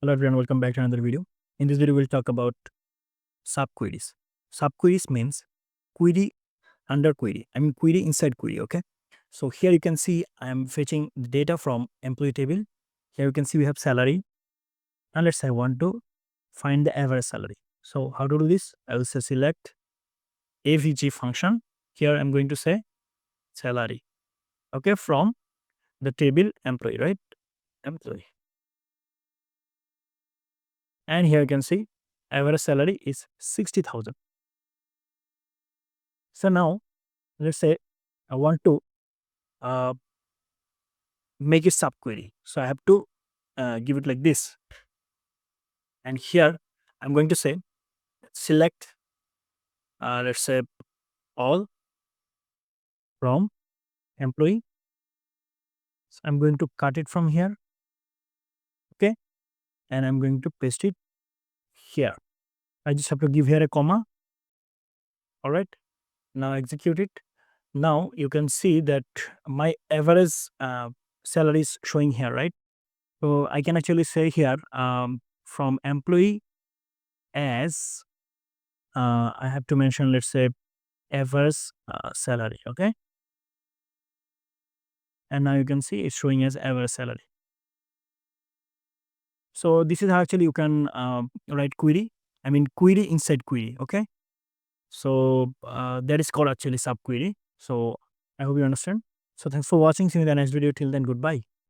Hello everyone, welcome back to another video. In this video, we'll talk about subqueries. Subqueries means query under query. I mean query inside query, okay? So here you can see I am fetching the data from employee table. Here you can see we have salary. And let's say I want to find the average salary. So how to do this? I will say select avg function. Here I'm going to say salary, okay, from the table employee, right? Employee. And here you can see average salary is 60,000. So now let's say I want to uh, make a subquery. So I have to give it like this. And here I'm going to say select, let's say all from employee. So I'm going to cut it from here. Okay. And I'm going to paste it here. I just have to give here a comma. All right. Now execute it. Now you can see that my average salary is showing here, right? So I can actually say here from employee as I have to mention, let's say average salary, okay? And now you can see it's showing as average salary. So this is how actually you can write query. I mean query inside query, okay? So that is called actually subquery. So I hope you understand. So thanks for watching. See you in the next video. Till then, goodbye.